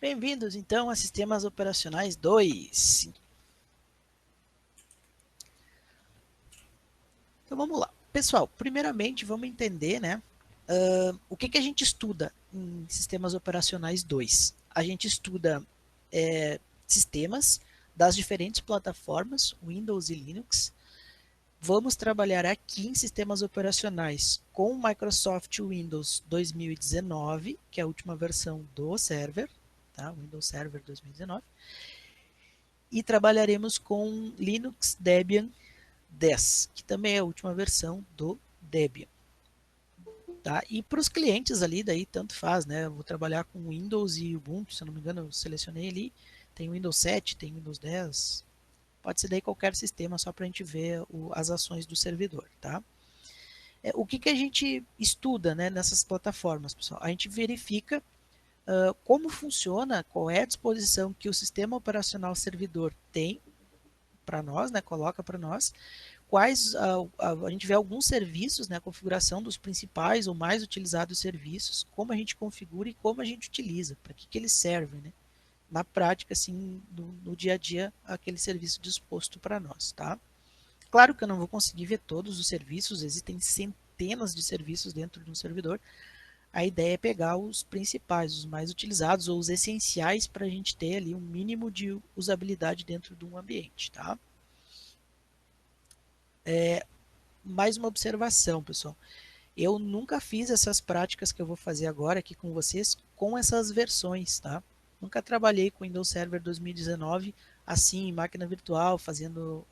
Bem-vindos, então, a Sistemas Operacionais 2. Então, vamos lá. Pessoal, primeiramente, vamos entender, né, o que a gente estuda em Sistemas Operacionais 2. A gente estuda sistemas das diferentes plataformas, Windows e Linux. Vamos trabalhar aqui em sistemas operacionais com o Microsoft Windows 2019, que é a última versão do server, tá? Windows Server 2019. E trabalharemos com Linux Debian 10, que também é a última versão do Debian. Tá? E para os clientes ali, daí tanto faz, né? Eu vou trabalhar com Windows e Ubuntu, se eu não me engano, eu selecionei ali. Tem Windows 7, tem Windows 10. Pode ser daí qualquer sistema, só para a gente ver as ações do servidor, tá? O que a gente estuda, né, nessas plataformas, pessoal? A gente verifica como funciona, qual é a disposição que o sistema operacional servidor tem para nós, né, coloca para nós, quais a gente vê alguns serviços, né, a configuração dos principais ou mais utilizados serviços, como a gente configura e como a gente utiliza, para que eles servem, né, na prática, assim, no dia a dia, aquele serviço disposto para nós, tá? Claro que eu não vou conseguir ver todos os serviços, existem centenas de serviços dentro de um servidor. A ideia é pegar os principais, os mais utilizados ou os essenciais para a gente ter ali um mínimo de usabilidade dentro de um ambiente, tá? Mais uma observação, pessoal. Eu nunca fiz essas práticas que eu vou fazer agora aqui com vocês com essas versões, tá? Nunca trabalhei com Windows Server 2019 assim, em máquina virtual, fazendo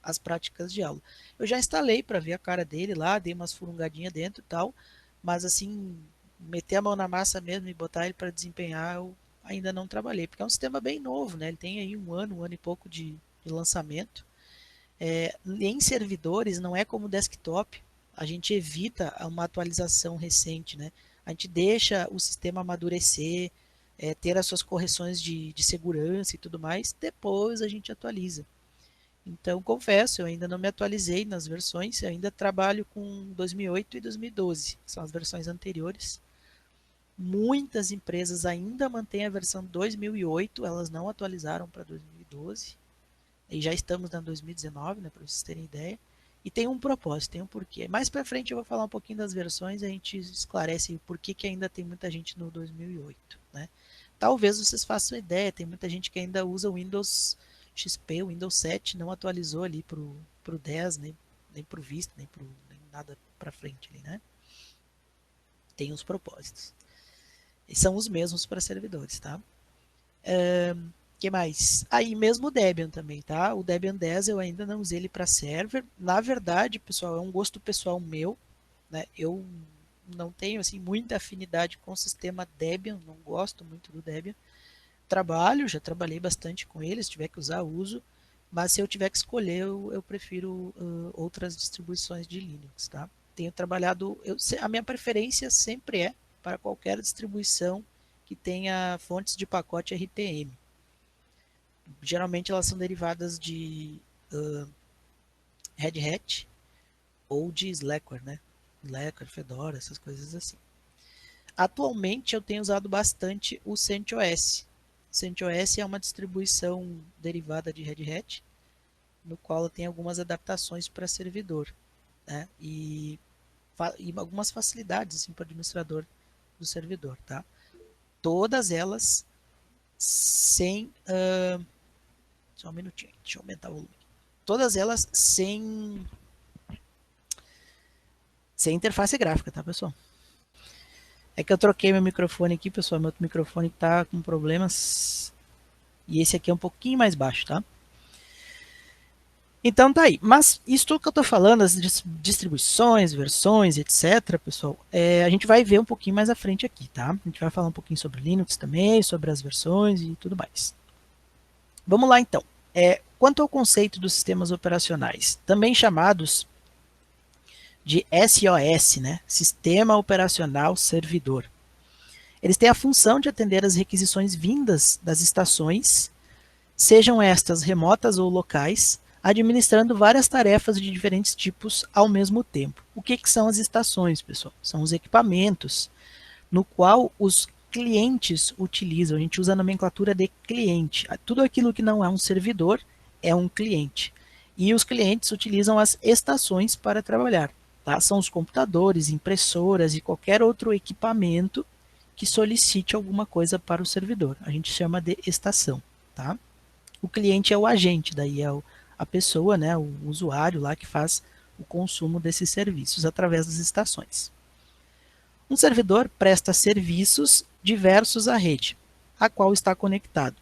as práticas de aula. Eu já instalei para ver a cara dele lá, dei umas furungadinhas dentro e tal, mas assim, meter a mão na massa mesmo e botar ele para desempenhar, eu ainda não trabalhei, porque é um sistema bem novo, né? Ele tem aí um ano e pouco de lançamento. Em servidores não é como desktop, a gente evita uma atualização recente, né? A gente deixa o sistema amadurecer, ter as suas correções de segurança e tudo mais, depois a gente atualiza. Então, confesso, eu ainda não me atualizei nas versões, eu ainda trabalho com 2008 e 2012, que são as versões anteriores. Muitas empresas ainda mantêm a versão 2008, elas não atualizaram para 2012. E já estamos na 2019, né, para vocês terem ideia. E tem um propósito, tem um porquê. Mais para frente eu vou falar um pouquinho das versões, a gente esclarece por que ainda tem muita gente no 2008, né? Talvez vocês façam ideia, tem muita gente que ainda usa o Windows XP, o Windows 7, não atualizou ali pro 10, nem pro Vista, nem nada para frente ali, né? Tem os propósitos. E são os mesmos para servidores, tá? Que mais? Aí mesmo o Debian também, tá? O Debian 10 eu ainda não usei ele para server. Na verdade, pessoal, é um gosto pessoal meu, né? Eu não tenho assim muita afinidade com o sistema Debian, não gosto muito do Debian. Já trabalhei bastante com ele, se tiver que usar, uso. Mas se eu tiver que escolher, eu prefiro outras distribuições de Linux, tá? Tenho trabalhado, a minha preferência sempre é para qualquer distribuição que tenha fontes de pacote RPM. Geralmente elas são derivadas de Red Hat ou de Slackware, né? Slackware, Fedora, essas coisas assim. Atualmente eu tenho usado bastante o CentOS. CentOS é uma distribuição derivada de Red Hat, no qual tem algumas adaptações para servidor, né? E algumas facilidades assim, para o administrador do servidor, tá? Todas elas sem... só um minutinho, deixa eu aumentar o volume. Todas elas sem interface gráfica, tá, pessoal? É que eu troquei meu microfone aqui, pessoal. Meu outro microfone tá com problemas. E esse aqui é um pouquinho mais baixo, tá? Então tá aí. Mas isso tudo que eu tô falando, as distribuições, versões, etc, pessoal, a gente vai ver um pouquinho mais à frente aqui, tá? A gente vai falar um pouquinho sobre Linux também, sobre as versões e tudo mais. Vamos lá então. Quanto ao conceito dos sistemas operacionais, também chamados de SOS, né? Sistema Operacional Servidor. Eles têm a função de atender às requisições vindas das estações, sejam estas remotas ou locais, administrando várias tarefas de diferentes tipos ao mesmo tempo. O que são as estações, pessoal? São os equipamentos no qual os clientes utilizam, a gente usa a nomenclatura de cliente. Tudo aquilo que não é um servidor é um cliente. E os clientes utilizam as estações para trabalhar. Tá? São os computadores, impressoras e qualquer outro equipamento que solicite alguma coisa para o servidor. A gente chama de estação. Tá? O cliente é o agente, daí é a pessoa, né, o usuário lá que faz o consumo desses serviços através das estações. Um servidor presta serviços diversos à rede, a qual está conectado.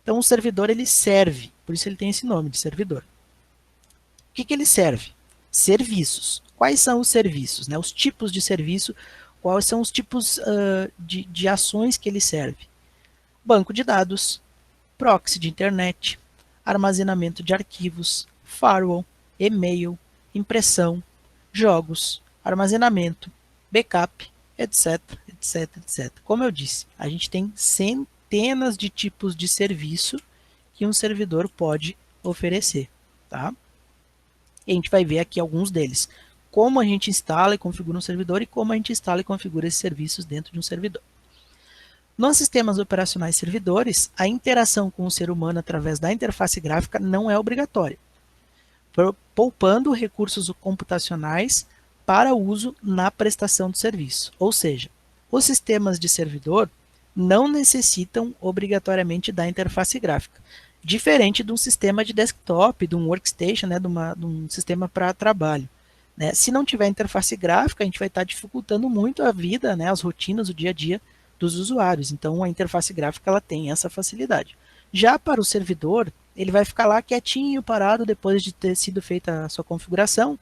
Então, o servidor ele serve, por isso ele tem esse nome de servidor. O que ele serve? Serviços. Quais são os serviços? Né? Os tipos de serviço, quais são os tipos de ações que ele serve? Banco de dados, proxy de internet, armazenamento de arquivos, firewall, e-mail, impressão, jogos, armazenamento, backup, etc, etc, etc. Como eu disse, a gente tem centenas de tipos de serviço que um servidor pode oferecer, tá? E a gente vai ver aqui alguns deles. Como a gente instala e configura um servidor e como a gente instala e configura esses serviços dentro de um servidor. Nos sistemas operacionais servidores, a interação com o ser humano através da interface gráfica não é obrigatória, poupando recursos computacionais para uso na prestação do serviço. Ou seja, os sistemas de servidor não necessitam obrigatoriamente da interface gráfica, diferente de um sistema de desktop, de um workstation, né, de um sistema para trabalho. Né? Se não tiver interface gráfica, a gente vai estar dificultando muito a vida, né, as rotinas, o dia a dia dos usuários. Então, a interface gráfica ela tem essa facilidade. Já para o servidor, ele vai ficar lá quietinho, parado, depois de ter sido feita a sua configuração,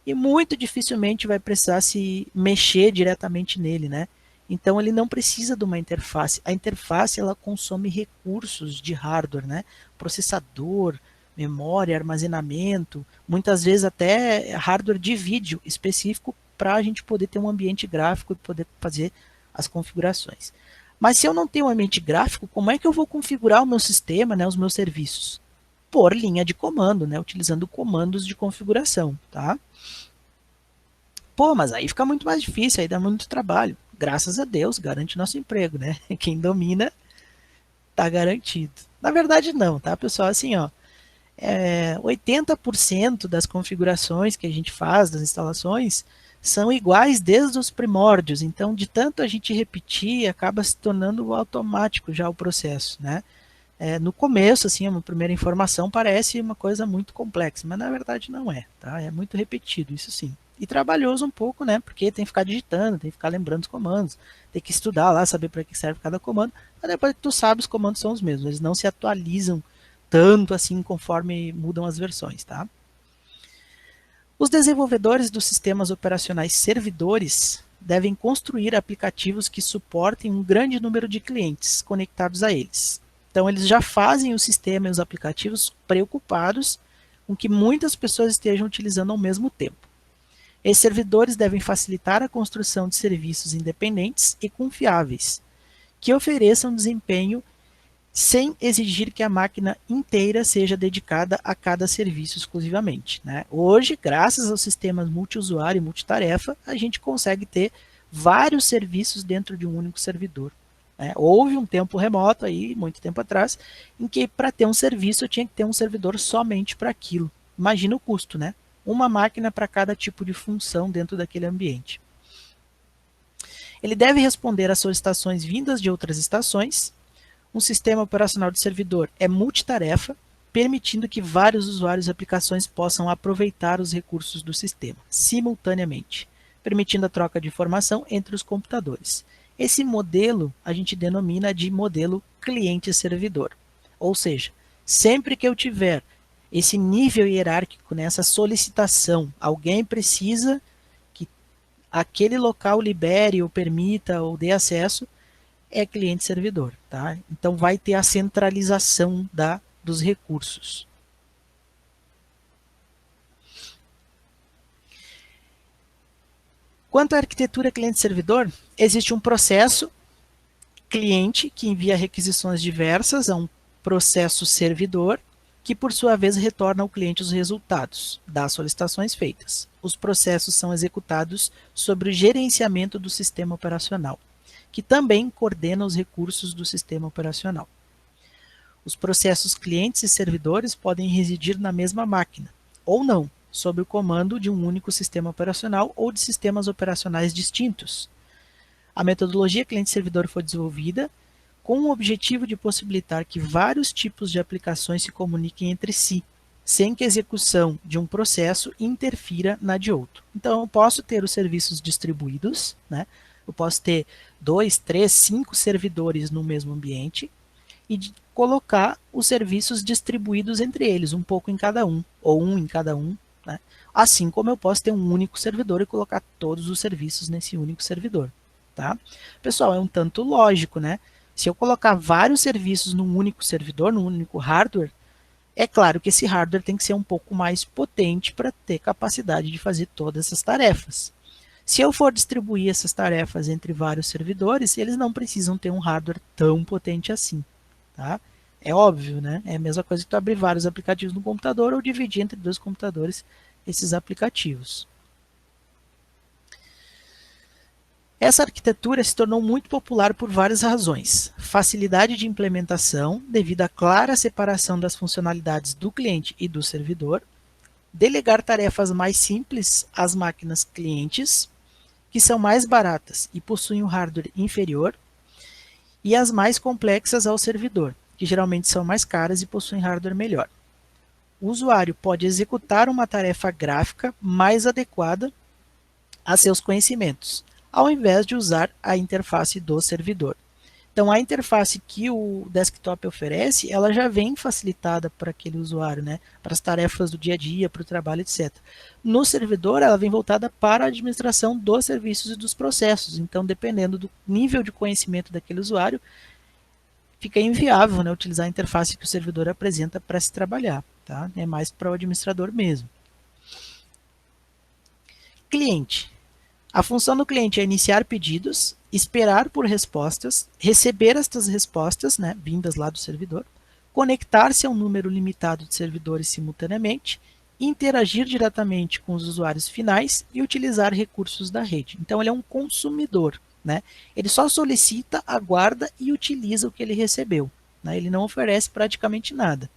e muito dificilmente vai precisar se mexer diretamente nele, né? Então, ele não precisa de uma interface. A interface, ela consome recursos de hardware, né? Processador, memória, armazenamento, muitas vezes até hardware de vídeo específico para a gente poder ter um ambiente gráfico e poder fazer as configurações. Mas se eu não tenho um ambiente gráfico, como é que eu vou configurar o meu sistema, né, os meus serviços? Por linha de comando, né, utilizando comandos de configuração, tá? Pô, mas aí fica muito mais difícil, aí dá muito trabalho. Graças a Deus, garante nosso emprego, né? Quem domina tá garantido. Na verdade não, tá, pessoal? Assim, ó, 80% das configurações que a gente faz, das instalações, são iguais desde os primórdios. Então, de tanto a gente repetir, acaba se tornando automático já o processo, né? No começo, assim, uma primeira informação parece uma coisa muito complexa, mas na verdade não é, tá? É muito repetido, isso sim. E trabalhoso um pouco, né? Porque tem que ficar digitando, tem que ficar lembrando os comandos, tem que estudar lá, saber para que serve cada comando, mas depois que tu sabe, os comandos são os mesmos, eles não se atualizam tanto assim conforme mudam as versões, tá? Os desenvolvedores dos sistemas operacionais servidores devem construir aplicativos que suportem um grande número de clientes conectados a eles. Então, eles já fazem o sistema e os aplicativos preocupados com que muitas pessoas estejam utilizando ao mesmo tempo. Esses servidores devem facilitar a construção de serviços independentes e confiáveis, que ofereçam desempenho sem exigir que a máquina inteira seja dedicada a cada serviço exclusivamente. Né? Hoje, graças aos sistemas multiusuário e multitarefa, a gente consegue ter vários serviços dentro de um único servidor. Né? Houve um tempo remoto, aí, muito tempo atrás, em que para ter um serviço eu tinha que ter um servidor somente para aquilo. Imagina o custo, né? Uma máquina para cada tipo de função dentro daquele ambiente. Ele deve responder às solicitações vindas de outras estações. Um sistema operacional de servidor é multitarefa, permitindo que vários usuários e aplicações possam aproveitar os recursos do sistema simultaneamente, permitindo a troca de informação entre os computadores. Esse modelo a gente denomina de modelo cliente-servidor. Ou seja, sempre que eu tiver esse nível hierárquico nessa solicitação, alguém precisa que aquele local libere ou permita ou dê acesso, é cliente-servidor, tá? Então vai ter a centralização dos recursos. Quanto à arquitetura cliente-servidor, existe um processo cliente que envia requisições diversas a um processo servidor, que por sua vez retorna ao cliente os resultados das solicitações feitas. Os processos são executados sobre o gerenciamento do sistema operacional, que também coordena os recursos do sistema operacional. Os processos clientes e servidores podem residir na mesma máquina, ou não, sob o comando de um único sistema operacional ou de sistemas operacionais distintos. A metodologia cliente-servidor foi desenvolvida com o objetivo de possibilitar que vários tipos de aplicações se comuniquem entre si, sem que a execução de um processo interfira na de outro. Então, eu posso ter os serviços distribuídos, né? Eu posso ter 2, 3, 5 servidores no mesmo ambiente e colocar os serviços distribuídos entre eles, um pouco em cada um, ou um em cada um, né? Assim como eu posso ter um único servidor e colocar todos os serviços nesse único servidor. Tá? Pessoal, é um tanto lógico, né? Se eu colocar vários serviços num único servidor, num único hardware, é claro que esse hardware tem que ser um pouco mais potente para ter capacidade de fazer todas essas tarefas. Se eu for distribuir essas tarefas entre vários servidores, eles não precisam ter um hardware tão potente assim. Tá? É óbvio, né? É a mesma coisa que tu abrir vários aplicativos no computador ou dividir entre dois computadores esses aplicativos. Essa arquitetura se tornou muito popular por várias razões. Facilidade de implementação, devido à clara separação das funcionalidades do cliente e do servidor. Delegar tarefas mais simples às máquinas clientes, que são mais baratas e possuem um hardware inferior. E as mais complexas ao servidor, que geralmente são mais caras e possuem hardware melhor. O usuário pode executar uma tarefa gráfica mais adequada a seus conhecimentos, ao invés de usar a interface do servidor. Então, a interface que o desktop oferece, ela já vem facilitada para aquele usuário, né? Para as tarefas do dia a dia, para o trabalho, etc. No servidor, ela vem voltada para a administração dos serviços e dos processos. Então, dependendo do nível de conhecimento daquele usuário, fica inviável, né, utilizar a interface que o servidor apresenta para se trabalhar. Tá? É mais para o administrador mesmo. Cliente. A função do cliente é iniciar pedidos, esperar por respostas, receber estas respostas, né, vindas lá do servidor, conectar-se a um número limitado de servidores simultaneamente, interagir diretamente com os usuários finais e utilizar recursos da rede. Então, ele é um consumidor. Né? Ele só solicita, aguarda e utiliza o que ele recebeu. Né? Ele não oferece praticamente nada.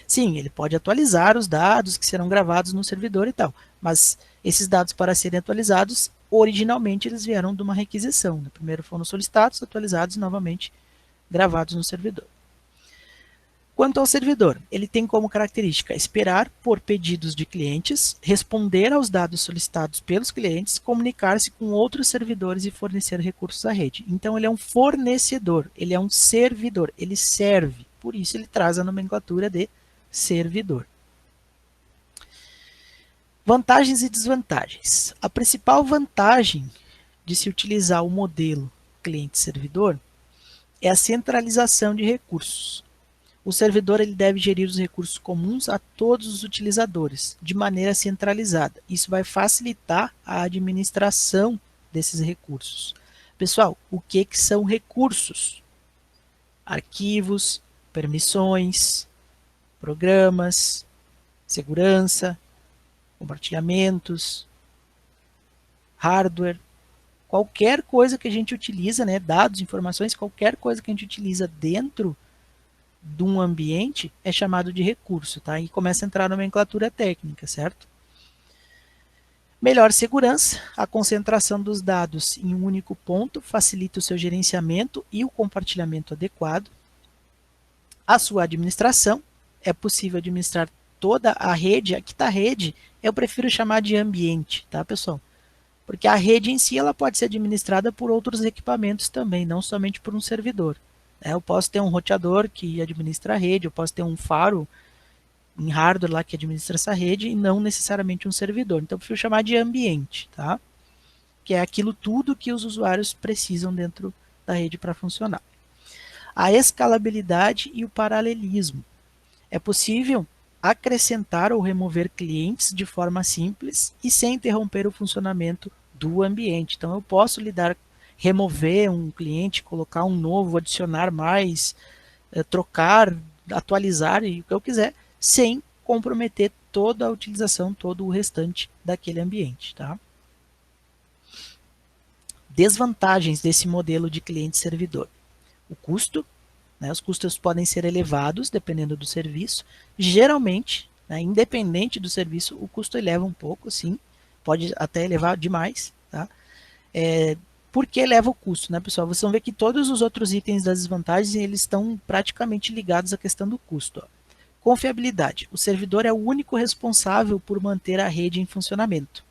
Sim, ele pode atualizar os dados que serão gravados no servidor e tal, mas esses dados, para serem atualizados, originalmente eles vieram de uma requisição. Né? Primeiro foram solicitados, atualizados e novamente gravados no servidor. Quanto ao servidor, ele tem como característica esperar por pedidos de clientes, responder aos dados solicitados pelos clientes, comunicar-se com outros servidores e fornecer recursos à rede. Então, ele é um fornecedor, ele é um servidor, ele serve. Por isso, ele traz a nomenclatura de servidor. Vantagens e desvantagens. A principal vantagem de se utilizar o modelo cliente-servidor é a centralização de recursos. O servidor ele deve gerir os recursos comuns a todos os utilizadores, de maneira centralizada. Isso vai facilitar a administração desses recursos. Pessoal, o que são recursos? Arquivos, permissões, programas, segurança, compartilhamentos, hardware, qualquer coisa que a gente utiliza, né, dados, informações, qualquer coisa que a gente utiliza dentro de um ambiente é chamado de recurso, tá? E começa a entrar na nomenclatura técnica, certo? Melhor segurança, a concentração dos dados em um único ponto facilita o seu gerenciamento e o compartilhamento adequado. A sua administração, é possível administrar toda a rede. Aqui está a rede, eu prefiro chamar de ambiente, tá, pessoal? Porque a rede em si ela pode ser administrada por outros equipamentos também, não somente por um servidor. Eu posso ter um roteador que administra a rede, eu posso ter um faro em hardware lá que administra essa rede e não necessariamente um servidor. Então, eu prefiro chamar de ambiente, tá? Que é aquilo tudo que os usuários precisam dentro da rede para funcionar. A escalabilidade e o paralelismo. É possível acrescentar ou remover clientes de forma simples e sem interromper o funcionamento do ambiente. Então, eu posso remover um cliente, colocar um novo, adicionar mais, trocar, atualizar e o que eu quiser, sem comprometer toda a utilização, todo o restante daquele ambiente. Tá? Desvantagens desse modelo de cliente-servidor. O custo, né, os custos podem ser elevados dependendo do serviço. Geralmente, né, independente do serviço, o custo eleva um pouco, sim, pode até elevar demais. Tá? Por que eleva o custo, né, pessoal? Vocês vão ver que todos os outros itens das desvantagens eles estão praticamente ligados à questão do custo. Ó. Confiabilidade. O servidor é o único responsável por manter a rede em funcionamento.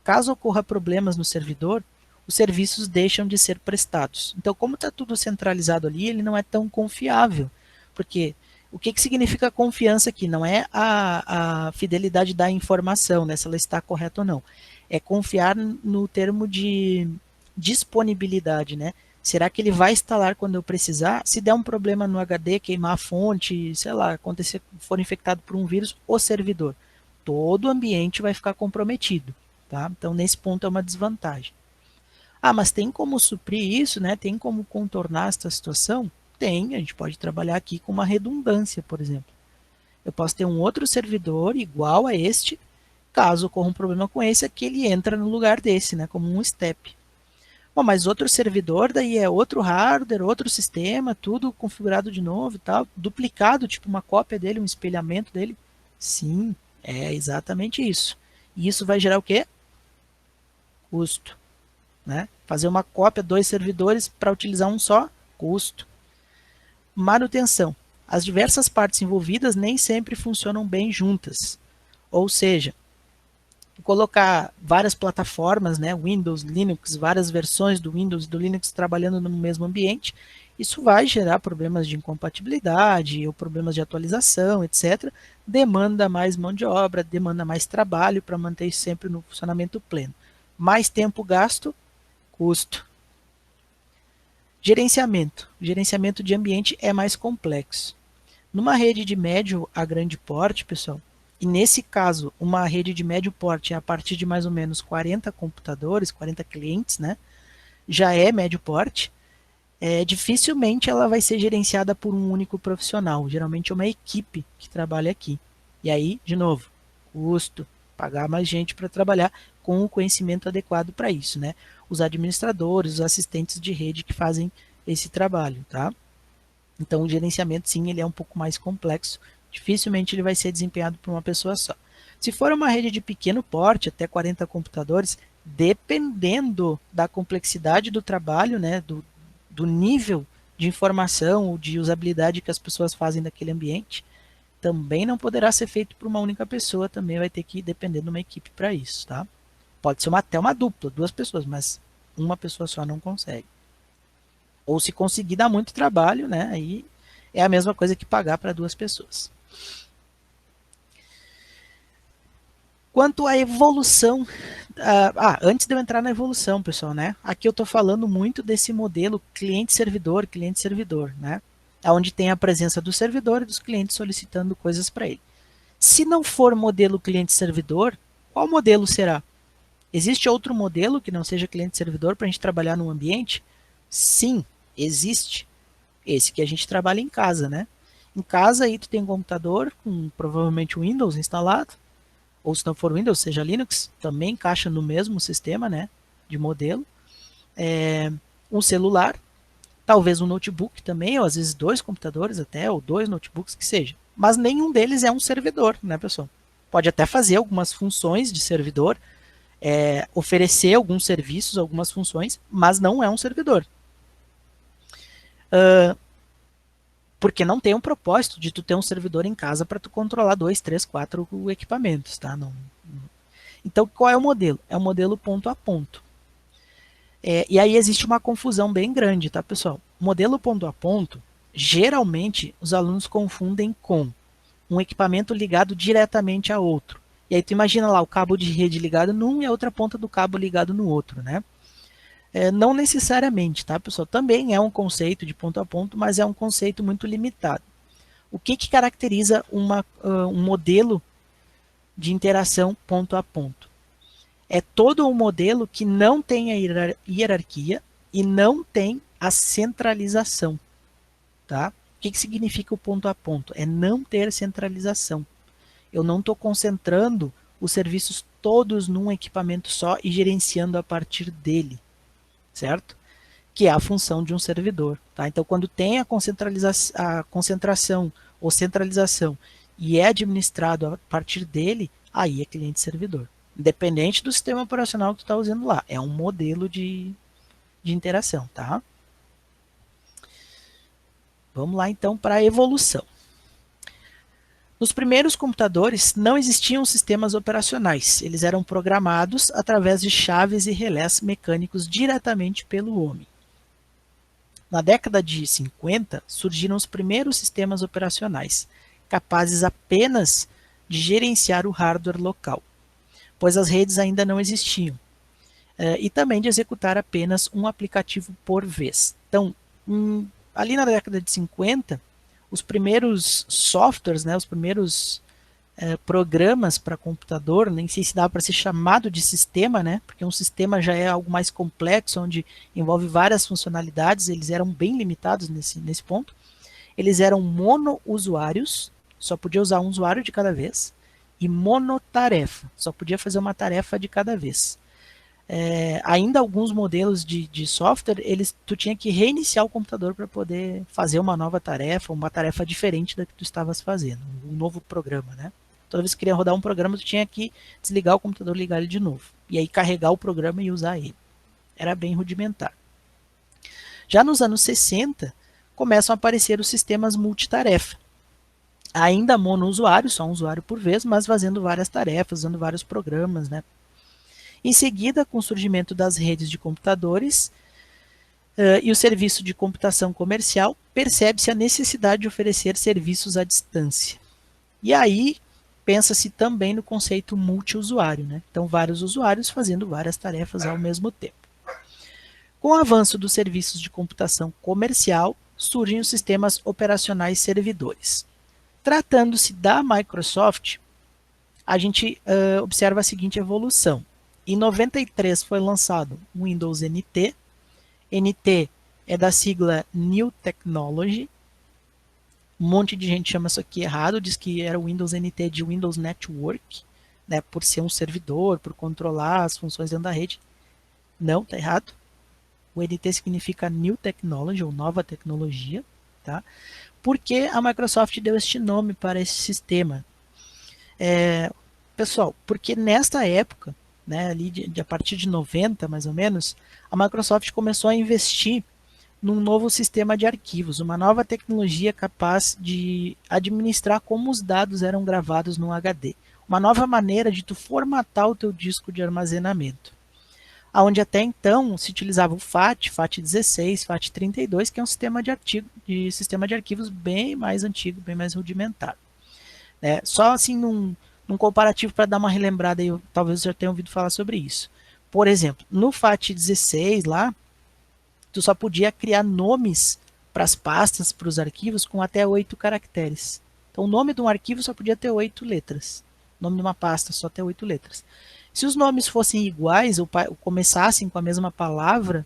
Caso ocorra problemas no servidor, os serviços deixam de ser prestados. Então, como está tudo centralizado ali, ele não é tão confiável. Porque o que significa confiança aqui? Não é a fidelidade da informação, né, se ela está correta ou não. É confiar no termo de disponibilidade, né? Será que ele vai instalar quando eu precisar? Se der um problema no HD, queimar a fonte, sei lá, acontecer, for infectado por um vírus, o servidor, todo o ambiente vai ficar comprometido, tá? Então, nesse ponto é uma desvantagem. Ah, mas tem como suprir isso, né? Tem como contornar esta situação? Tem, a gente pode trabalhar aqui com uma redundância, por exemplo. Eu posso ter um outro servidor igual a este, caso ocorra um problema com esse, aqui ele entra no lugar desse, né? Como um step. Bom, mas outro servidor daí é outro hardware, outro sistema, tudo configurado de novo e tal, duplicado, tipo uma cópia dele, um espelhamento dele. Sim, é exatamente isso. E isso vai gerar o quê? Custo. Né? Fazer uma cópia, 2 servidores para utilizar um só, custo. Manutenção. As diversas partes envolvidas nem sempre funcionam bem juntas. Ou seja, colocar várias plataformas, né, Windows, Linux, várias versões do Windows e do Linux trabalhando no mesmo ambiente, isso vai gerar problemas de incompatibilidade ou problemas de atualização, etc. Demanda mais mão de obra, demanda mais trabalho para manter isso sempre no funcionamento pleno. Mais tempo gasto, custo. Gerenciamento. O gerenciamento de ambiente é mais complexo. Numa rede de médio a grande porte, pessoal, e nesse caso, uma rede de médio porte é a partir de mais ou menos 40 computadores, 40 clientes, né? Já é médio porte. Dificilmente ela vai ser gerenciada por um único profissional. Geralmente é uma equipe que trabalha aqui. E aí, de novo, custo, pagar mais gente para trabalhar com o conhecimento adequado para isso, né? Os administradores, os assistentes de rede que fazem esse trabalho, tá? Então o gerenciamento sim, ele é um pouco mais complexo. Dificilmente ele vai ser desempenhado por uma pessoa só. Se for uma rede de pequeno porte, até 40 computadores, dependendo da complexidade do trabalho, né, do nível de informação ou de usabilidade que as pessoas fazem daquele ambiente, também não poderá ser feito por uma única pessoa, também vai ter que depender de uma equipe para isso, tá? Pode ser até uma dupla, 2 pessoas, mas uma pessoa só não consegue. Ou se conseguir dar muito trabalho, né, aí é a mesma coisa que pagar para 2 pessoas. Quanto à evolução, antes de eu entrar na evolução, pessoal, né? Aqui eu estou falando muito desse modelo cliente-servidor, né? Onde tem a presença do servidor e dos clientes solicitando coisas para ele. Se não for modelo cliente-servidor, qual modelo será? Existe outro modelo que não seja cliente-servidor para a gente trabalhar no ambiente? Sim, existe. Esse que a gente trabalha em casa, né? Em casa aí tu tem um computador com provavelmente o Windows instalado, ou se não for Windows, seja Linux, também encaixa no mesmo sistema, né, de modelo. Um celular, talvez um notebook também, ou às vezes 2 computadores até, ou 2 notebooks que seja. Mas nenhum deles é um servidor, né, pessoal? Pode até fazer algumas funções de servidor, oferecer alguns serviços, algumas funções, mas não é um servidor. Porque não tem um propósito de tu ter um servidor em casa para tu controlar 2, 3, 4 equipamentos, tá? Não. Então, qual é o modelo? É o modelo ponto a ponto. E aí existe uma confusão bem grande, tá, pessoal? Modelo ponto a ponto, geralmente os alunos confundem com um equipamento ligado diretamente a outro. E aí tu imagina lá o cabo de rede ligado num e a outra ponta do cabo ligado no outro, né? Não necessariamente, tá, pessoal? Também é um conceito de ponto a ponto, mas é um conceito muito limitado. O que caracteriza um modelo de interação ponto a ponto? É todo um modelo que não tem a hierarquia e não tem a centralização. Tá? O que significa o ponto a ponto? É não ter centralização. Eu não estou concentrando os serviços todos num equipamento só e gerenciando a partir dele. certo? Que é a função de um servidor. Tá? Então, quando tem a concentração ou centralização e é administrado a partir dele, aí é cliente-servidor. Independente do sistema operacional que tu está usando lá. É um modelo de interação. Tá? Vamos lá, então, para a evolução. Nos primeiros computadores não existiam sistemas operacionais. Eles eram programados através de chaves e relés mecânicos diretamente pelo homem. Na década de 50, surgiram os primeiros sistemas operacionais, capazes apenas de gerenciar o hardware local, pois as redes ainda não existiam, e também de executar apenas um aplicativo por vez. Então, ali na década de 50, os primeiros softwares, né, os primeiros programas para computador, nem sei se dá para ser chamado de sistema, né? Porque um sistema já é algo mais complexo, onde envolve várias funcionalidades, eles eram bem limitados nesse ponto. Eles eram monousuários, só podia usar um usuário de cada vez, e monotarefa, só podia fazer uma tarefa de cada vez. Ainda alguns modelos de software, tu tinha que reiniciar o computador para poder fazer uma nova tarefa, uma tarefa diferente da que tu estavas fazendo, um novo programa, né? Toda vez que queria rodar um programa, tu tinha que desligar o computador e ligar ele de novo. E aí carregar o programa e usar ele. Era bem rudimentar. Já nos anos 60, começam a aparecer os sistemas multitarefa. Ainda monousuário, só um usuário por vez, mas fazendo várias tarefas, usando vários programas, né? Em seguida, com o surgimento das redes de computadores e o serviço de computação comercial, percebe-se a necessidade de oferecer serviços à distância. E aí, pensa-se também no conceito multiusuário, né? Então, vários usuários fazendo várias tarefas ao mesmo tempo. Com o avanço dos serviços de computação comercial, surgem os sistemas operacionais servidores. Tratando-se da Microsoft, a gente observa a seguinte evolução. Em 93 foi lançado o Windows NT. NT é da sigla New Technology. Um monte de gente chama isso aqui errado, diz que era o Windows NT de Windows Network, né, por ser um servidor, por controlar as funções dentro da rede. Não, tá errado. O NT significa New Technology, ou nova tecnologia, tá? Por que a Microsoft deu este nome para esse sistema? Pessoal, porque nesta época, né, ali a partir de 90 mais ou menos, a Microsoft começou a investir num novo sistema de arquivos, uma nova tecnologia capaz de administrar como os dados eram gravados no HD. Uma nova maneira de tu formatar o teu disco de armazenamento. Onde até então se utilizava o FAT, FAT16, FAT32, que é um sistema de arquivos bem mais antigo, bem mais rudimentar. Só assim num comparativo para dar uma relembrada, aí, talvez você já tenha ouvido falar sobre isso. Por exemplo, no FAT16 lá, tu só podia criar nomes para as pastas, para os arquivos, com até 8 caracteres. Então, o nome de um arquivo só podia ter 8 letras. O nome de uma pasta só ter 8 letras. Se os nomes fossem iguais ou começassem com a mesma palavra,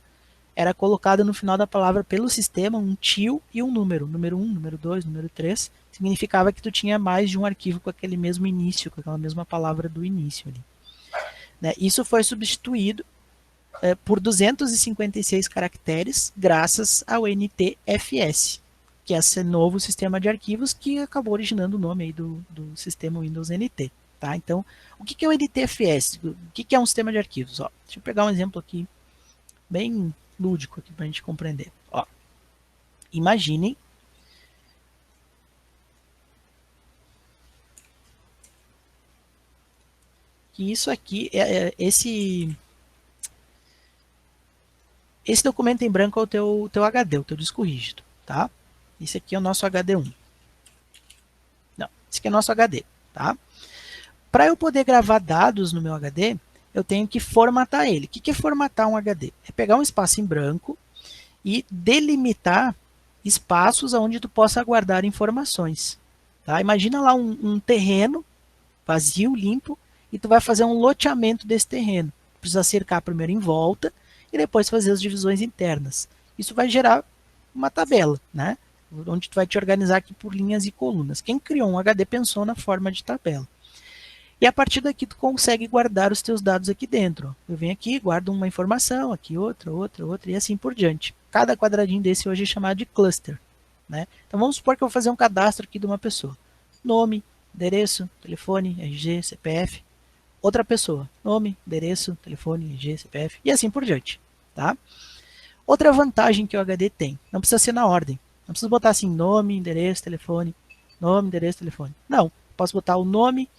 era colocado no final da palavra pelo sistema um tio e um número. Número 1, número 2, número 3. Significava que tu tinha mais de um arquivo com aquele mesmo início, com aquela mesma palavra do início ali. Isso foi substituído por 256 caracteres, graças ao NTFS, que é esse novo sistema de arquivos que acabou originando o nome aí do sistema Windows NT. Tá? Então, o que é o NTFS? O que é um sistema de arquivos? Ó, deixa eu pegar um exemplo aqui, bem lúdico para a gente compreender. Ó, imaginem que isso aqui, esse documento em branco é o teu HD, o teu disco rígido. Tá? Esse aqui é o nosso HD1. Não, esse aqui é o nosso HD. Tá? Para eu poder gravar dados no meu HD, eu tenho que formatar ele. O que é formatar um HD? É pegar um espaço em branco e delimitar espaços onde tu possa guardar informações. Tá? Imagina lá um terreno vazio, limpo, e tu vai fazer um loteamento desse terreno. Precisa cercar primeiro em volta e depois fazer as divisões internas. Isso vai gerar uma tabela, né? Onde tu vai te organizar aqui por linhas e colunas. Quem criou um HD pensou na forma de tabela. E a partir daqui tu consegue guardar os teus dados aqui dentro. Eu venho aqui, guardo uma informação, aqui outra, outra, outra, e assim por diante. Cada quadradinho desse hoje é chamado de cluster. Né? Então vamos supor que eu vou fazer um cadastro aqui de uma pessoa. Nome, endereço, telefone, RG, CPF. Outra pessoa. Nome, endereço, telefone, RG, CPF. E assim por diante. Tá? Outra vantagem que o HD tem. Não precisa ser na ordem. Não precisa botar assim nome, endereço, telefone. Nome, endereço, telefone. Não. Posso botar o nome,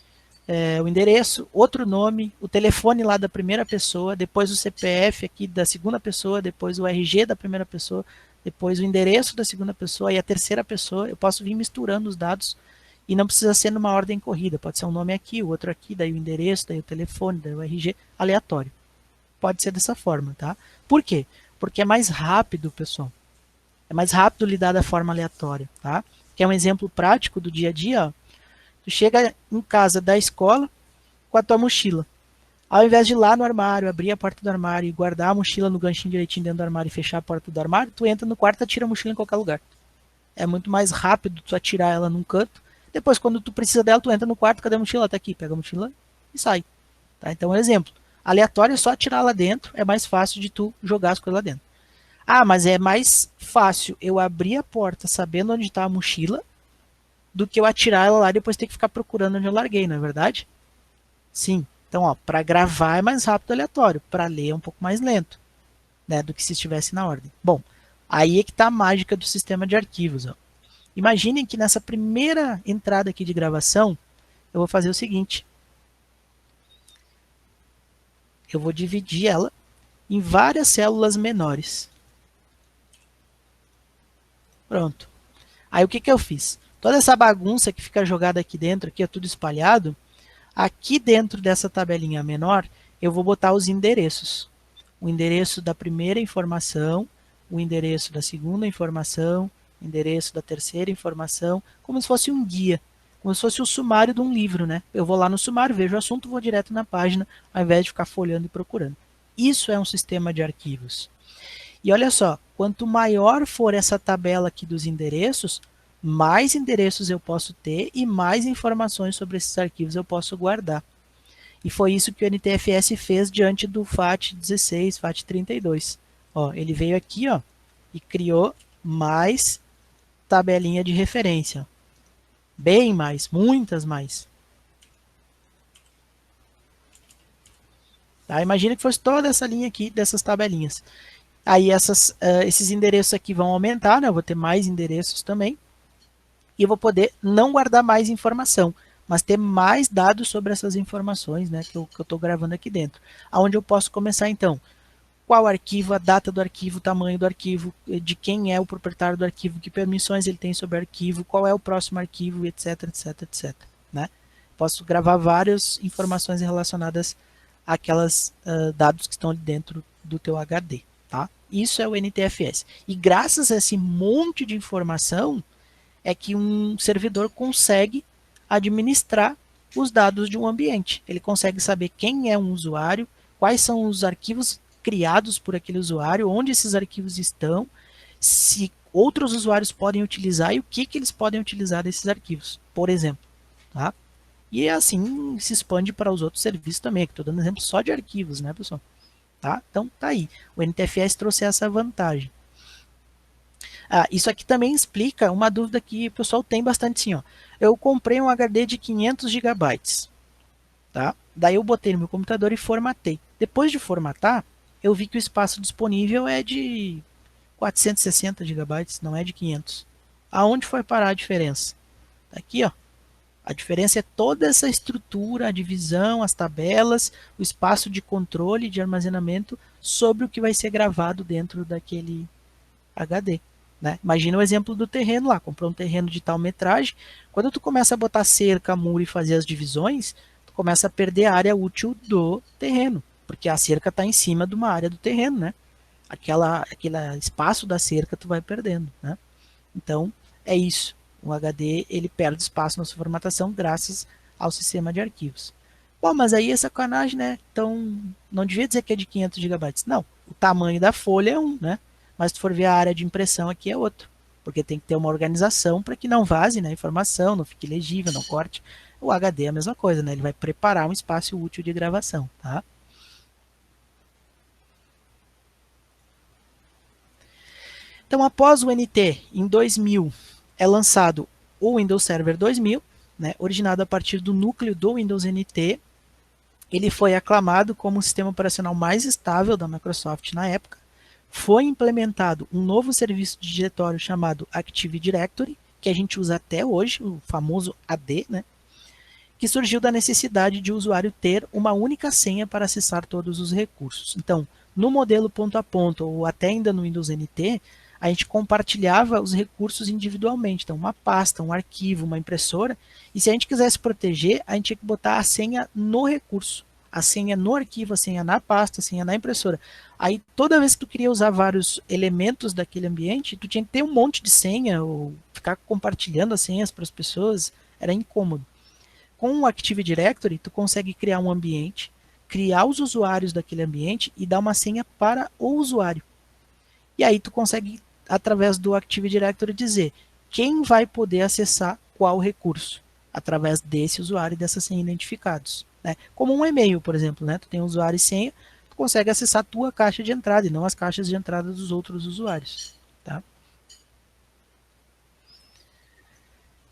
o endereço, outro nome, o telefone lá da primeira pessoa, depois o CPF aqui da segunda pessoa, depois o RG da primeira pessoa, depois o endereço da segunda pessoa e a terceira pessoa. Eu posso vir misturando os dados e não precisa ser numa ordem corrida. Pode ser um nome aqui, o outro aqui, daí o endereço, daí o telefone, daí o RG, aleatório. Pode ser dessa forma, tá? Por quê? Porque é mais rápido, pessoal. É mais rápido lidar da forma aleatória, tá? Que é um exemplo prático do dia a dia, ó. Tu chega em casa da escola com a tua mochila. Ao invés de ir lá no armário, abrir a porta do armário e guardar a mochila no ganchinho direitinho dentro do armário e fechar a porta do armário, tu entra no quarto e atira a mochila em qualquer lugar. É muito mais rápido tu atirar ela num canto. Depois, quando tu precisa dela, tu entra no quarto, cadê a mochila? Tá aqui, pega a mochila e sai. Tá? Então, um exemplo. Aleatório é só atirar lá dentro, é mais fácil de tu jogar as coisas lá dentro. Ah, mas é mais fácil eu abrir a porta sabendo onde está a mochila do que eu atirar ela lá e depois ter que ficar procurando onde eu larguei, não é verdade? Sim. Então, ó, para gravar é mais rápido aleatório, para ler é um pouco mais lento, né, do que se estivesse na ordem. Bom, aí é que está a mágica do sistema de arquivos. Ó. Imaginem que nessa primeira entrada aqui de gravação, eu vou fazer o seguinte. Eu vou dividir ela em várias células menores. Pronto. Aí o que, que eu fiz? Toda essa bagunça que fica jogada aqui dentro, aqui é tudo espalhado, aqui dentro dessa tabelinha menor, eu vou botar os endereços. O endereço da primeira informação, o endereço da segunda informação, o endereço da terceira informação, como se fosse um guia, como se fosse o sumário de um livro, né? Eu vou lá no sumário, vejo o assunto, vou direto na página, ao invés de ficar folhando e procurando. Isso é um sistema de arquivos. E olha só, quanto maior for essa tabela aqui dos endereços, mais endereços eu posso ter e mais informações sobre esses arquivos eu posso guardar. E foi isso que o NTFS fez diante do FAT16, FAT32. Ó, ele veio aqui, ó, e criou mais tabelinha de referência. Bem mais, muitas mais. Tá? Imagina que fosse toda essa linha aqui dessas tabelinhas. Aí esses endereços aqui vão aumentar, né? Eu vou ter mais endereços também. E eu vou poder não guardar mais informação, mas ter mais dados sobre essas informações, né, que eu estou gravando aqui dentro. Aonde eu posso começar então? Qual arquivo, a data do arquivo, o tamanho do arquivo, de quem é o proprietário do arquivo, que permissões ele tem sobre o arquivo, qual é o próximo arquivo, etc, etc, etc. Né? Posso gravar várias informações relacionadas àquelas dados que estão ali dentro do teu HD. Tá? Isso é o NTFS. E graças a esse monte de informação, é que um servidor consegue administrar os dados de um ambiente. Ele consegue saber quem é um usuário, quais são os arquivos criados por aquele usuário, onde esses arquivos estão, se outros usuários podem utilizar e o que, que eles podem utilizar desses arquivos, por exemplo. Tá? E assim se expande para os outros serviços também, que estou dando exemplo só de arquivos, né, pessoal? Tá? Então tá aí. O NTFS trouxe essa vantagem. Isso aqui também explica uma dúvida que o pessoal tem bastante assim, ó. Eu comprei um HD de 500 gigabytes, tá? Daí eu botei no meu computador e formatei. Depois de formatar, eu vi que o espaço disponível é de 460 gigabytes, não é de 500. Aonde foi parar a diferença? Tá aqui, ó. A diferença é toda essa estrutura, a divisão, as tabelas, o espaço de controle de armazenamento sobre o que vai ser gravado dentro daquele HD. Né? Imagina o exemplo do terreno lá, comprou um terreno de tal metragem, quando tu começa a botar cerca, muro e fazer as divisões, tu começa a perder a área útil do terreno, porque a cerca está em cima de uma área do terreno, né? Aquele espaço da cerca tu vai perdendo, né? Então, é isso. O HD, ele perde espaço na sua formatação graças ao sistema de arquivos. Bom, mas aí é sacanagem, né? Então, não devia dizer que é de 500 gigabytes. Não, o tamanho da folha é um, né? Mas se tu for ver a área de impressão aqui é outro. porque tem que ter uma organização para que não vaze, né, a informação, não fique legível, não corte. O HD é a mesma coisa, né, ele vai preparar um espaço útil de gravação, tá? Então, após o NT, em 2000, é lançado o Windows Server 2000, né, originado a partir do núcleo do Windows NT. Ele foi aclamado como o sistema operacional mais estável da Microsoft na época. Foi implementado um novo serviço de diretório chamado Active Directory, que a gente usa até hoje, o famoso AD, né, que surgiu da necessidade de o usuário ter uma única senha para acessar todos os recursos. Então, no modelo ponto a ponto, ou até ainda no Windows NT, a gente compartilhava os recursos individualmente. Então, uma pasta, um arquivo, uma impressora. E se a gente quisesse proteger, a gente tinha que botar a senha no recurso. A senha no arquivo, a senha na pasta, a senha na impressora. Aí, toda vez que tu queria usar vários elementos daquele ambiente, tu tinha que ter um monte de senha, ou ficar compartilhando as senhas para as pessoas, era incômodo. Com o Active Directory, tu consegue criar um ambiente, criar os usuários daquele ambiente e dar uma senha para o usuário. E aí tu consegue, através do Active Directory, dizer quem vai poder acessar qual recurso, através desse usuário e dessa senha identificados. Né? Como um e-mail, por exemplo, né? Tu tem um usuário e senha, tu consegue acessar a tua caixa de entrada e não as caixas de entrada dos outros usuários. Tá?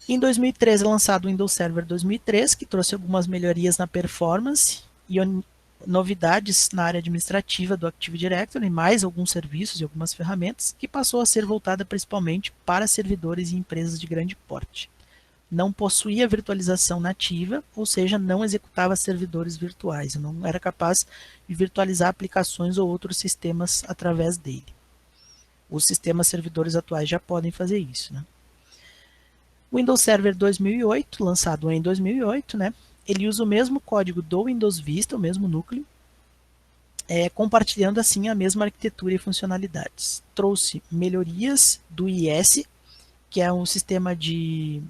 Em 2013 é lançado o Windows Server 2003, que trouxe algumas melhorias na performance e novidades na área administrativa do Active Directory, mais alguns serviços e algumas ferramentas, que passou a ser voltada principalmente para servidores e empresas de grande porte. Não possuía virtualização nativa, ou seja, não executava servidores virtuais, não era capaz de virtualizar aplicações ou outros sistemas através dele. Os sistemas servidores atuais já podem fazer isso, né? O Windows Server 2008, lançado em 2008, né, ele usa o mesmo código do Windows Vista, o mesmo núcleo, compartilhando assim a mesma arquitetura e funcionalidades. Trouxe melhorias do IS, que é um sistema de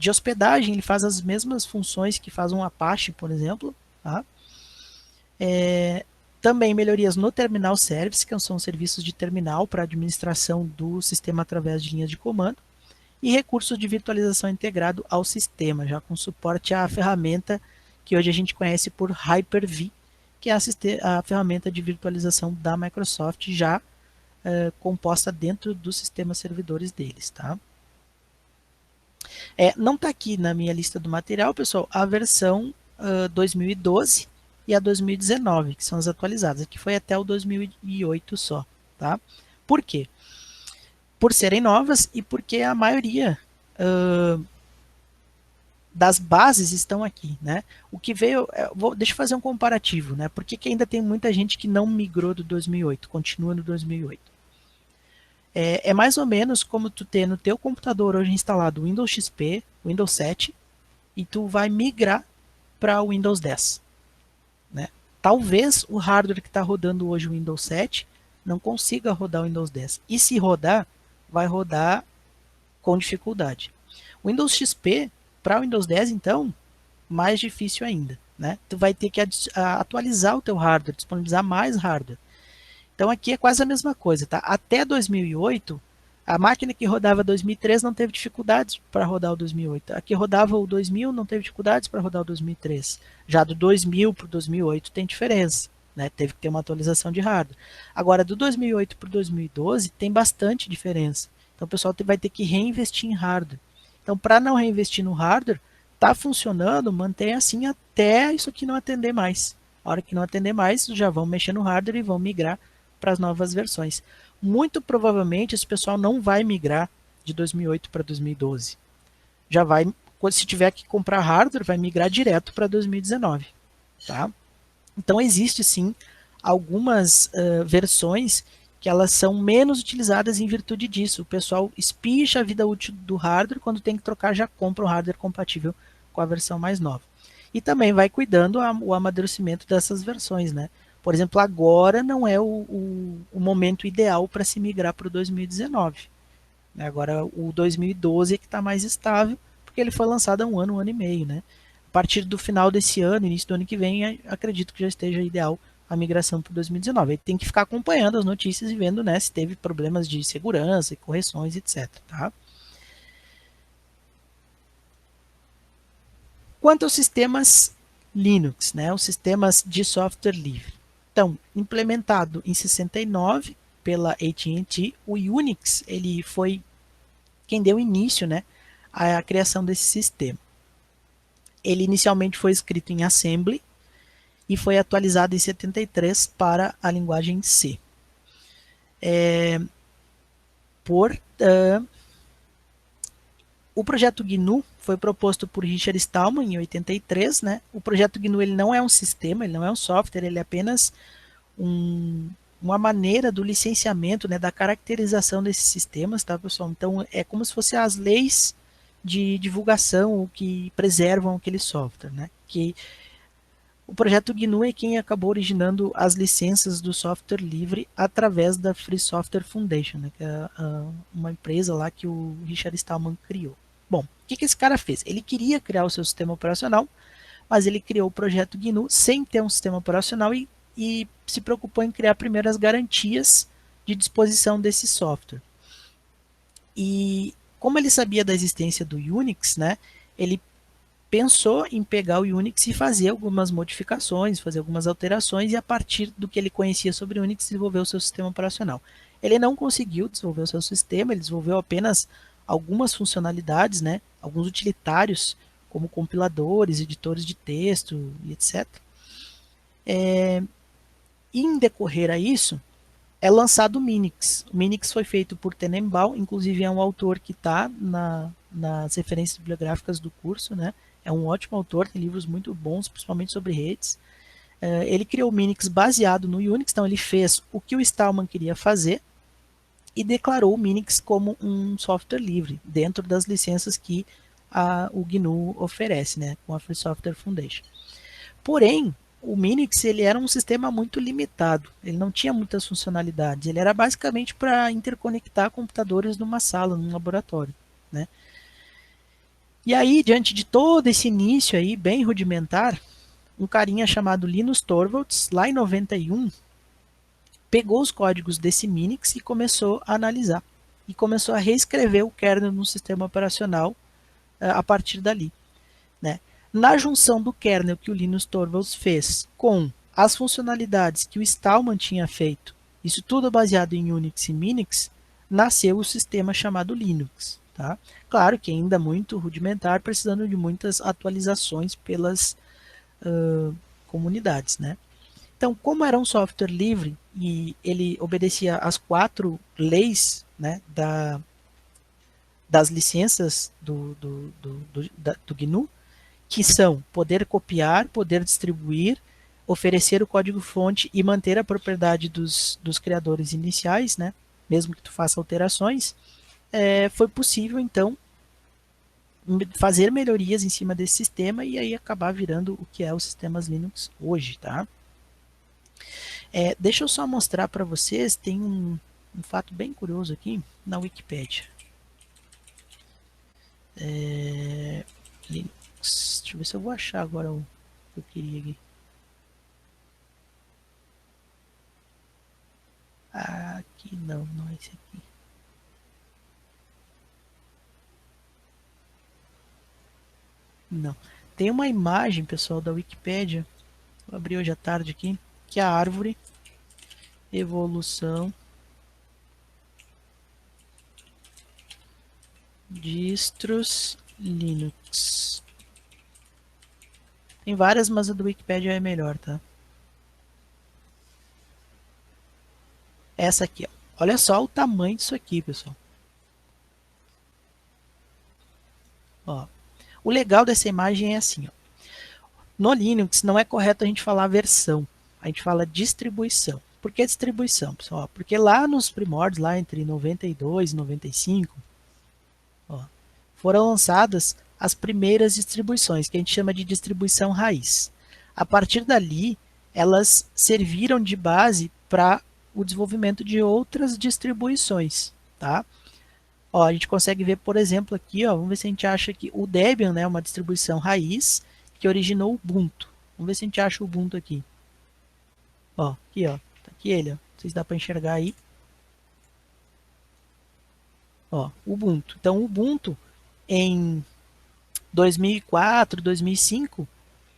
hospedagem, ele faz as mesmas funções que faz um Apache, por exemplo. Tá? Também melhorias no Terminal Service, que são serviços de terminal para administração do sistema através de linhas de comando. E recursos de virtualização integrado ao sistema, já com suporte à ferramenta que hoje a gente conhece por Hyper-V, que é a ferramenta de virtualização da Microsoft já composta dentro dos sistemas servidores deles. Tá? Não está aqui na minha lista do material, pessoal, a versão 2012 e a 2019, que são as atualizadas. Aqui foi até o 2008 só. Tá? Por quê? Por serem novas e porque a maioria das bases estão aqui, né? O que veio, deixa eu fazer um comparativo, né? Por que ainda tem muita gente que não migrou do 2008, continua no 2008? É mais ou menos como tu ter no teu computador hoje instalado o Windows XP, Windows 7, e tu vai migrar para o Windows 10, né? Talvez o hardware que está rodando hoje o Windows 7 não consiga rodar o Windows 10. E se rodar, vai rodar com dificuldade. O Windows XP, para o Windows 10, então, mais difícil ainda. Né? Tu vai ter que atualizar o teu hardware, disponibilizar mais hardware. Então aqui é quase a mesma coisa. Tá? Até 2008, a máquina que rodava 2003 não teve dificuldades para rodar o 2008. A que rodava o 2000 não teve dificuldades para rodar o 2003. Já do 2000 para o 2008 tem diferença. Né? Teve que ter uma atualização de hardware. Agora, do 2008 para o 2012 tem bastante diferença. Então o pessoal vai ter que reinvestir em hardware. Então, para não reinvestir no hardware, está funcionando, mantém assim até isso aqui não atender mais. A hora que não atender mais, já vão mexer no hardware e vão migrar para as novas versões. Muito provavelmente esse pessoal não vai migrar de 2008 para 2012. Já vai, se tiver que comprar hardware, vai migrar direto para 2019. Tá? Então existe sim algumas versões que elas são menos utilizadas em virtude disso. O pessoal espicha a vida útil do hardware, quando tem que trocar já compra um hardware compatível com a versão mais nova. E também vai cuidando o amadurecimento dessas versões. Né? Por exemplo, agora não é o momento ideal para se migrar para o 2019. Agora o 2012 é que está mais estável, porque ele foi lançado há um ano e meio. Né? A partir do final desse ano, início do ano que vem, acredito que já esteja ideal a migração para 2019. Ele tem que ficar acompanhando as notícias e vendo, né, se teve problemas de segurança e correções, etc. Tá? Quanto aos sistemas Linux, né, os sistemas de software livre. Então, implementado em 69 pela AT&T, o Unix ele foi quem deu início, né, à criação desse sistema. Ele inicialmente foi escrito em Assembly e foi atualizado em 73 para a linguagem C. Por o projeto GNU foi proposto por Richard Stallman em 83, né? O projeto GNU ele não é um sistema, ele não é um software, ele é apenas uma maneira do licenciamento, né, da caracterização desses sistemas, tá, pessoal? Então é como se fossem as leis de divulgação que preservam aquele software, né? Que o projeto GNU é quem acabou originando as licenças do software livre através da Free Software Foundation, né, que é uma empresa lá que o Richard Stallman criou. Bom, o que esse cara fez? Ele queria criar o seu sistema operacional, mas ele criou o projeto GNU sem ter um sistema operacional e se preocupou em criar primeiro as garantias de disposição desse software. E como ele sabia da existência do Unix, né, ele pensou em pegar o Unix e fazer algumas modificações, fazer algumas alterações e a partir do que ele conhecia sobre o Unix desenvolver o seu sistema operacional. Ele não conseguiu desenvolver o seu sistema, ele desenvolveu apenas algumas funcionalidades, né, alguns utilitários como compiladores, editores de texto e etc. E em decorrer a isso, é lançado o Minix. O Minix foi feito por Tenenbaum, inclusive é um autor que está nas referências bibliográficas do curso, né? É um ótimo autor, tem livros muito bons, principalmente sobre redes. Ele criou o Minix baseado no Unix, então ele fez o que o Stallman queria fazer e declarou o Minix como um software livre, dentro das licenças que o GNU oferece, né? Com a Free Software Foundation. Porém, o Minix ele era um sistema muito limitado, ele não tinha muitas funcionalidades, ele era basicamente para interconectar computadores numa sala, num laboratório, né? E aí, diante de todo esse início aí, bem rudimentar, um carinha chamado Linus Torvalds, lá em 91, pegou os códigos desse Minix e começou a analisar. E começou a reescrever o kernel no sistema operacional a partir dali, né? Na junção do kernel que o Linus Torvalds fez com as funcionalidades que o Stallman tinha feito, isso tudo baseado em Unix e Minix, nasceu o sistema chamado Linux. Tá? Claro que ainda muito rudimentar, precisando de muitas atualizações pelas comunidades. Né? Então, como era um software livre e ele obedecia às 4 leis, né, das licenças do GNU, que são poder copiar, poder distribuir, oferecer o código-fonte e manter a propriedade dos criadores iniciais, né? Mesmo que tu faça alterações, foi possível, então, fazer melhorias em cima desse sistema e aí acabar virando o que é os sistemas Linux hoje, tá? Deixa eu só mostrar para vocês, tem um fato bem curioso aqui na Wikipedia. Linux. Deixa eu ver se eu vou achar agora o que eu queria aqui. Aqui não, não é esse aqui. Não. Tem uma imagem, pessoal, da Wikipedia. Vou abrir hoje à tarde aqui. Que é a árvore. Evolução. Distros Linux. Tem várias, mas a do Wikipedia é melhor, tá? Essa aqui, ó. Olha só o tamanho disso aqui, pessoal. Ó. O legal dessa imagem é assim, ó. No Linux não é correto a gente falar versão, a gente fala distribuição. Por que distribuição, pessoal? Porque lá nos primórdios, lá entre 92 e 95, ó, foram lançadas as primeiras distribuições, que a gente chama de distribuição raiz. A partir dali, elas serviram de base para o desenvolvimento de outras distribuições, tá? Ó, a gente consegue ver, por exemplo, aqui, ó, vamos ver se a gente acha que o Debian, né, uma distribuição raiz que originou o Ubuntu. Vamos ver se a gente acha o Ubuntu aqui. Ó, aqui, ó. Tá aqui ele, ó. Não sei se dá para enxergar aí. Ó, Ubuntu. Então, o Ubuntu em 2004, 2005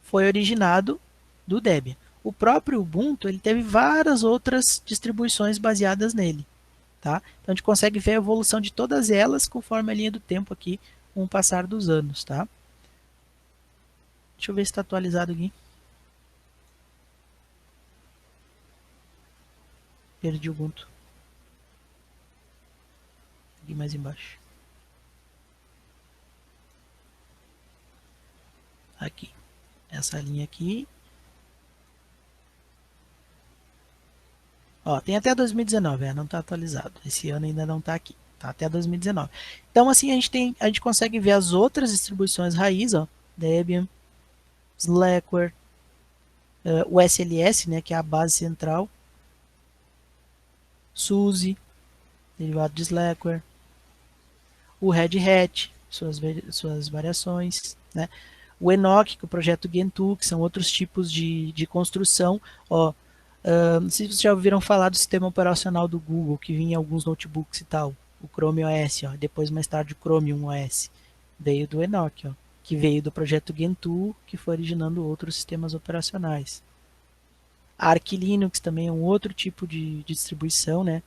foi originado do Debian. O próprio Ubuntu ele teve várias outras distribuições baseadas nele, tá? Então a gente consegue ver a evolução de todas elas conforme a linha do tempo aqui com o passar dos anos, tá? Deixa eu ver se está atualizado aqui. Perdi o Ubuntu. Aqui mais embaixo. Aqui. Essa linha aqui. Ó, tem até 2019, não está atualizado. Esse ano ainda não está aqui. Tá até 2019. Então assim a gente consegue ver as outras distribuições raiz, ó, Debian, Slackware, o SLS, né, que é a base central, SUSE, derivado de Slackware, o Red Hat, suas variações, né? O Enoch, que é o projeto Gentoo, que são outros tipos de construção. Ó, não sei se vocês já ouviram falar do sistema operacional do Google, que vinha em alguns notebooks e tal, o Chrome OS, ó, depois mais tarde o Chromium OS, veio do Enoch, ó, que veio do projeto Gentoo, que foi originando outros sistemas operacionais. A Arch Linux também é um outro tipo de distribuição, né?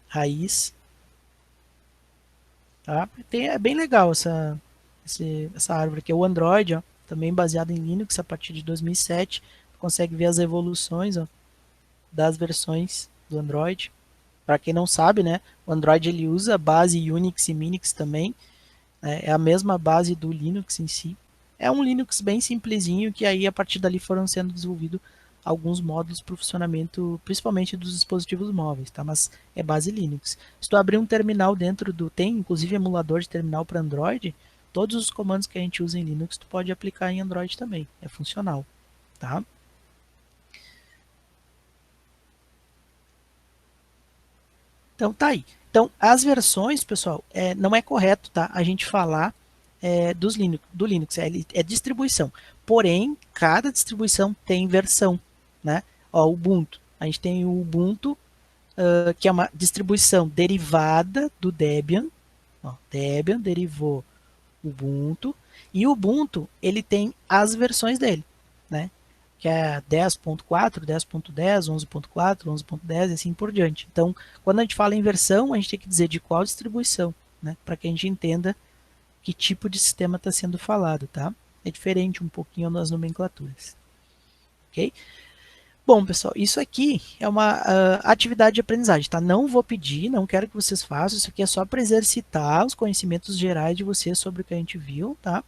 Raiz. Tá? É bem legal essa árvore aqui. O Android, ó, também baseado em Linux a partir de 2007. Consegue ver as evoluções, ó, das versões do Android. Para quem não sabe, né, o Android ele usa a base Unix e Minix também. Né, é a mesma base do Linux em si. É um Linux bem simplesinho que aí a partir dali foram sendo desenvolvidos alguns módulos para o funcionamento, principalmente dos dispositivos móveis, tá? Mas é base Linux. Se tu abrir um terminal dentro do, tem inclusive emulador de terminal para Android, todos os comandos que a gente usa em Linux tu pode aplicar em Android também, é funcional, tá? Então tá aí. Então as versões, pessoal, não é correto, tá? A gente falar do Linux, é distribuição. Porém, cada distribuição tem versão, né? Ó, o Ubuntu, a gente tem o Ubuntu, que é uma distribuição derivada do Debian. Ó, Debian derivou Ubuntu. E o Ubuntu, ele tem as versões dele, né? Que é 10.4, 10.10, 11.4, 11.10 e assim por diante. Então, quando a gente fala em versão, a gente tem que dizer de qual distribuição, né? Para que a gente entenda que tipo de sistema está sendo falado, tá? É diferente um pouquinho nas nomenclaturas, ok? Bom, pessoal, isso aqui é uma atividade de aprendizagem, tá? Não vou pedir, não quero que vocês façam, isso aqui é só para exercitar os conhecimentos gerais de vocês sobre o que a gente viu, tá?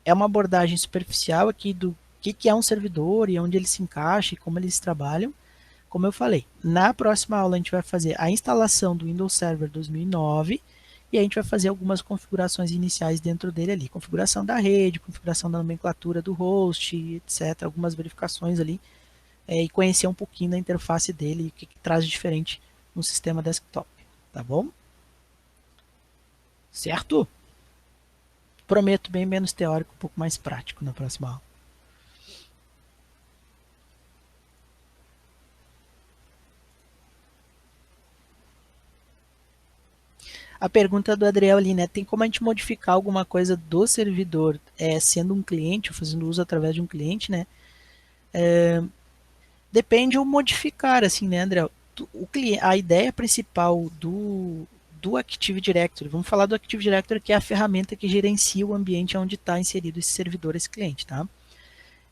É uma abordagem superficial aqui do que é um servidor e onde ele se encaixa e como eles trabalham. Como eu falei, na próxima aula a gente vai fazer a instalação do Windows Server 2009 e a gente vai fazer algumas configurações iniciais dentro dele ali. Configuração da rede, configuração da nomenclatura do host, etc. Algumas verificações ali e conhecer um pouquinho da interface dele e o que traz de diferente no sistema desktop. Tá bom? Certo? Prometo bem menos teórico, um pouco mais prático na próxima aula. A pergunta do Adriel ali, né? Tem como a gente modificar alguma coisa do servidor sendo um cliente, ou fazendo uso através de um cliente, né? Depende ou modificar, assim, né, André? A ideia principal do Active Directory, vamos falar do Active Directory, que é a ferramenta que gerencia o ambiente onde está inserido esse servidor, esse cliente, tá?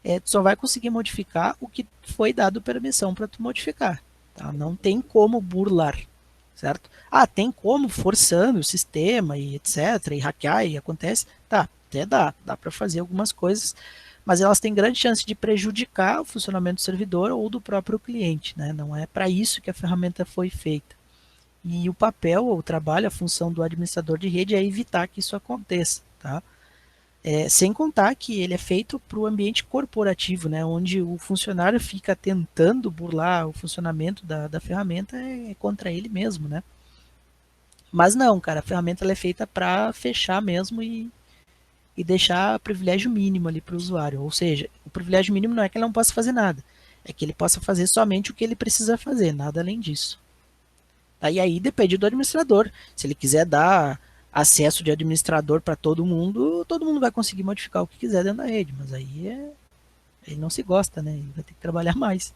Tu só vai conseguir modificar o que foi dado permissão para tu modificar, tá? Não tem como burlar, certo? Ah, tem como forçando o sistema e etc, e hackear e acontece, tá, até dá para fazer algumas coisas, mas elas têm grande chance de prejudicar o funcionamento do servidor ou do próprio cliente, né? Não é para isso que a ferramenta foi feita. E o papel, o trabalho, a função do administrador de rede é evitar que isso aconteça, tá? Sem contar que ele é feito para o ambiente corporativo, né? Onde o funcionário fica tentando burlar o funcionamento da ferramenta contra ele mesmo, né? Mas não, cara, a ferramenta ela é feita para fechar mesmo e deixar privilégio mínimo ali para o usuário. Ou seja, o privilégio mínimo não é que ele não possa fazer nada, É que ele possa fazer somente o que ele precisa fazer, nada além disso. Tá? E aí depende do administrador. Se ele quiser dar acesso de administrador para todo mundo vai conseguir modificar o que quiser dentro da rede, mas aí ele não se gosta, né? Ele vai ter que trabalhar mais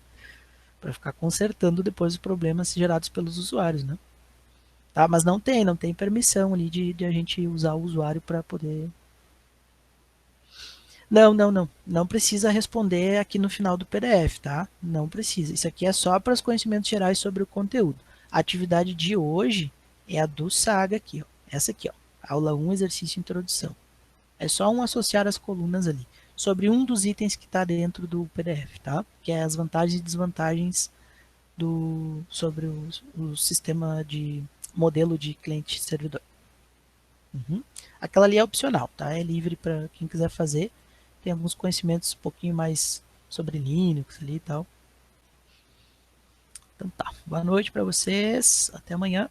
para ficar consertando depois os problemas gerados pelos usuários, né? Tá? Mas não tem permissão ali de a gente usar o usuário para poder. Não precisa responder aqui no final do PDF, tá? Não precisa. Isso aqui é só para os conhecimentos gerais sobre o conteúdo. A atividade de hoje é a do Saga aqui, ó. Essa aqui, ó. Aula 1, exercício introdução. É só um associar as colunas ali. Sobre um dos itens que está dentro do PDF, tá? Que é as vantagens e desvantagens sobre o sistema de modelo de cliente-servidor. Uhum. Aquela ali é opcional, tá? É livre para quem quiser fazer. Tem alguns conhecimentos um pouquinho mais sobre Linux ali e tal. Então tá. Boa noite para vocês. Até amanhã.